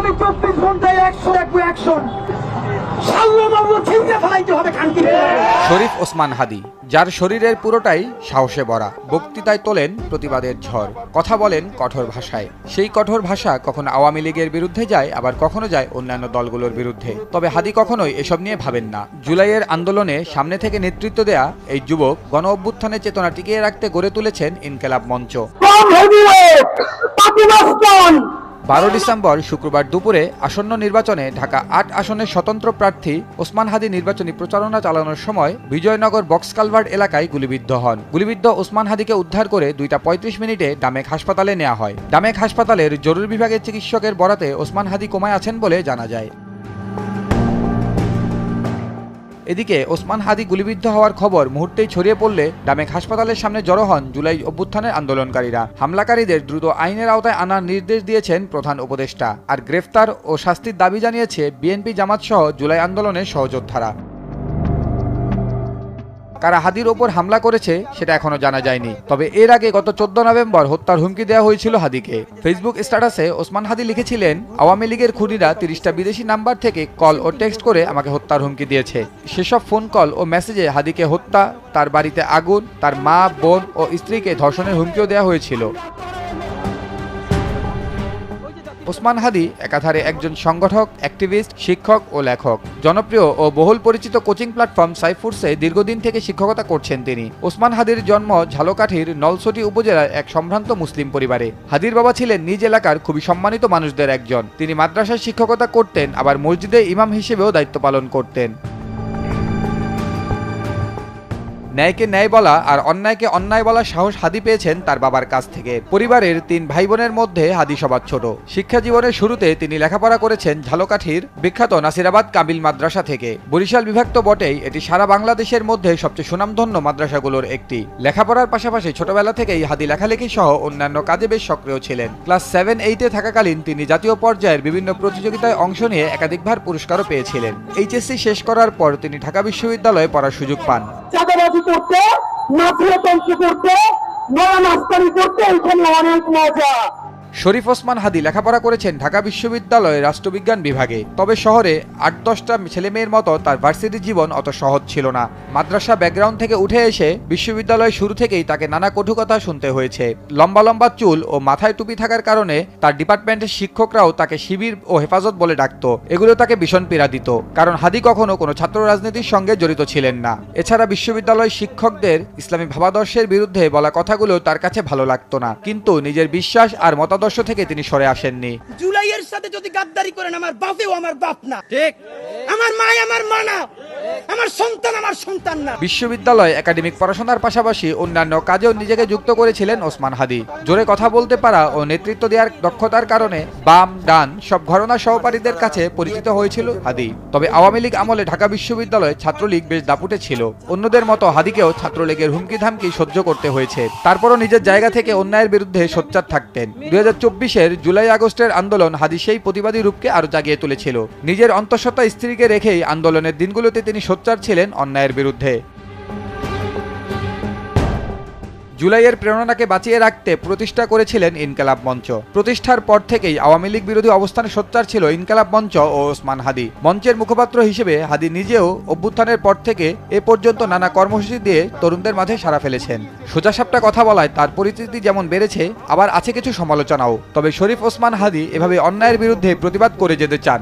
আগামী 24 ঘন্টায় 101 অ্যাকশন। শরীফ ওসমান হাদী, যার শরীরের পুরোটাই সাহসে ভরা, বক্তৃতায় তোলেন প্রতিবাদের ঝড়, কথা বলেন কঠোর ভাষায়। সেই কঠোর ভাষা কখনো আওয়ামী লীগের বিরুদ্ধে যায়, আবার কখনো যায় অন্যান্য দলগুলোর বিরুদ্ধে। তবে হাদী কখনোই এসব নিয়ে ভাবেন না। জুলাইয়ের আন্দোলনে সামনে থেকে নেতৃত্ব দেয়া এই যুবক গণ অভ্যুত্থানের চেতনা টিকিয়ে রাখতে গড়ে তুলেছেন ইনকিলাব মঞ্চ। 12 ডিসেম্বর শুক্রবার দুপুরে আসন্ন নির্বাচনে ঢাকা ৮ আসনের স্বতন্ত্র প্রার্থী ওসমান হাদী নির্বাচনী প্রচারণা চালানোর সময় বিজয়নগর বক্স কালভার্ট এলাকায় গুলিবিদ্ধ হন। গুলিবিদ্ধ ওসমান হাদীকে উদ্ধার করে 2:35 মিনিটে ডামেক হাসপাতালে নেওয়া হয়। ডামেক হাসপাতালের জরুরি বিভাগের চিকিৎসকের বরাতে ওসমান হাদী কোমায় আছেন বলে জানা যায়। এদিকে ওসমান হাদী গুলিবিদ্ধ হওয়ার খবর মুহূর্তেই ছড়িয়ে পড়লে ডামেক হাসপাতালের সামনে জড়ো হন জুলাই অভ্যুত্থানের আন্দোলনকারীরা। হামলাকারীদের দ্রুত আইনের আওতায় আনার নির্দেশ দিয়েছেন প্রধান উপদেষ্টা। আর গ্রেফতার ও শাস্তির দাবি জানিয়েছে বিএনপি, জামাত সহ জুলাই আন্দোলনের সহযোদ্ধারা। কারা হাদীর ওপর হামলা করেছে সেটা এখনো জানা যায়নি। তবে এর আগে গত 14 নভেম্বর হত্যার হুমকি দেওয়া হয়েছিল হাদীকে। ফেসবুক স্ট্যাটাসে ওসমান হাদী লিখেছিলেন, আওয়ামী লীগের খুনিরা 30টা বিদেশি নাম্বার থেকে কল ও টেক্সট করে আমাকে হত্যার হুমকি দিয়েছে। সেসব ফোন কল ও মেসেজে হাদীকে হত্যা, তার বাড়িতে আগুন, তার মা, বোন ও স্ত্রীকে ধর্ষণের হুমকিও দেওয়া হয়েছিল। ওসমান হাদী একাধারে একজন সংগঠক, অ্যাক্টিভিস্ট, শিক্ষক ও লেখক। জনপ্রিয় ও বহুল পরিচিত কোচিং প্ল্যাটফর্ম সাইফুরসে দীর্ঘদিন থেকে শিক্ষকতা করছেন তিনি। ওসমান হাদীর জন্ম ঝালকাঠির নলছটি উপজেলার এক সম্ভ্রান্ত মুসলিম পরিবারে। হাদীর বাবা ছিলেন নিজ এলাকার খুবই সম্মানিত মানুষদের একজন। তিনি মাদ্রাসায় শিক্ষকতা করতেন, আবার মসজিদে ইমাম হিসেবেও দায়িত্ব পালন করতেন। ন্যায়কে ন্যায় বলা আর অন্যায়কে অন্যায় বলার সাহস হাদী পেয়েছেন তার বাবার কাছ থেকে। পরিবারের 3 ভাই বোনের মধ্যে হাদী সবার ছোট। শিক্ষা জীবনের শুরুতে তিনি লেখাপড়া করেছেন ঝালকাঠির বিখ্যাত নাসিরাবাদ কামিল মাদ্রাসা থেকে। বরিশাল বিভাগ তো বটেই, এটি সারা বাংলাদেশের মধ্যে সবচেয়ে সুনামধন্য মাদ্রাসাগুলোর একটি। লেখাপড়ার পাশাপাশি ছোটবেলা থেকেই হাদী লেখালেখি সহ অন্যান্য কাজে বেশ সক্রিয় ছিলেন। ক্লাস 7-8-এ থাকাকালীন তিনি জাতীয় পর্যায়ের বিভিন্ন প্রতিযোগিতায় অংশ নিয়ে একাধিকবার পুরস্কারও পেয়েছিলেন। এইচএসসি শেষ করার পর তিনি ঢাকা বিশ্ববিদ্যালয়ে পড়ার সুযোগ পান। করতে, মাফিয়াতন্ত্র করতে, নয়া মাস্তানি করতে এখানে অনেক মজা। শরীফ ওসমান হাদী লেখাপড়া করেছেন ঢাকা বিশ্ববিদ্যালয়ের রাষ্ট্রবিজ্ঞান বিভাগে। তবে শহরে 8-10টা ছেলেমেয়ের মতো তার ভার্সিটি জীবন অত সহজ ছিল না। মাদ্রাসা ব্যাকগ্রাউন্ড থেকে উঠে এসে বিশ্ববিদ্যালয় শুরু থেকেই তাকে নানা কটু কথা শুনতে হয়েছে। লম্বা লম্বা চুল ও মাথায় টুপি থাকার কারণে তার ডিপার্টমেন্টের শিক্ষকরাও তাকে শিবির ও হেফাজত বলে ডাকত। এগুলো তাকে ভীষণ পীড়া দিত, কারণ হাদী কখনো কোনো ছাত্র রাজনীতির সঙ্গে জড়িত ছিলেন না। এছাড়া বিশ্ববিদ্যালয় শিক্ষকদের ইসলামী ভাবাদর্শের বিরুদ্ধে বলা কথাগুলো তার কাছে ভালো লাগতো না, কিন্তু নিজের বিশ্বাস আর মতাদর্শ থেকে তিনি সরে আসেননি। জুলাইয়ের সাথে যদি গাদ্দারি করেন, আমার বাপেও আমার বাপ না, ঠিক? আমার মা আমার মা না, আমার সন্তান আমার সন্তান না। বিশ্ববিদ্যালয় একাডেমিক পড়াশোনার পাশাপাশি অন্যান্য কাজেও নিজেকে যুক্ত করেছিলেন ওসমান হাদী। জোরে কথা বলতে পারা ও নেতৃত্ব দেওয়ার দক্ষতার কারণে বাম ডান সব ঘরানার সহপাঠীদের কাছে পরিচিত হয়েছিল হাদী। তবে আওয়ামী লীগ আমলে ঢাকা বিশ্ববিদ্যালয়ে ছাত্রলীগ বেশ দাপুটে ছিল। অন্যদের মতো হাদীকেও ছাত্রলীগের হুমকি ধামকি সহ্য করতে হয়েছে। তারপরও নিজের জায়গা থেকে অন্যায়ের বিরুদ্ধে সোচ্চার থাকতেন। 2024-এর জুলাই আগস্টের আন্দোলন হাদী সেই প্রতিবাদী রূপকে আরো জাগিয়ে তুলেছিল। নিজের অন্তঃসত্ত্বা স্ত্রীকে রেখেই আন্দোলনের দিনগুলোতে তিনি সোচ্চার ছিলেন অন্যায়ের বিরুদ্ধে। জুলাইয়ের প্রেরণাকে বাঁচিয়ে রাখতে প্রতিষ্ঠা করেছিলেন ইনকিলাব মঞ্চ। প্রতিষ্ঠার পর থেকেই আওয়ামী লীগ বিরোধী অবস্থানে সোচ্চার ছিল ইনকিলাব মঞ্চ ও ওসমান হাদী। মঞ্চের মুখপাত্র হিসেবে হাদী নিজেও অভ্যুত্থানের পর থেকে এ পর্যন্ত নানা কর্মসূচি দিয়ে তরুণদের মাঝে সাড়া ফেলেছেন। সোজাসাপটা কথা বলায় তার পরিচিতি যেমন বেড়েছে, আবার আছে কিছু সমালোচনাও। তবে শরীফ ওসমান হাদী এভাবে অন্যায়ের বিরুদ্ধে প্রতিবাদ করে যেতে চান।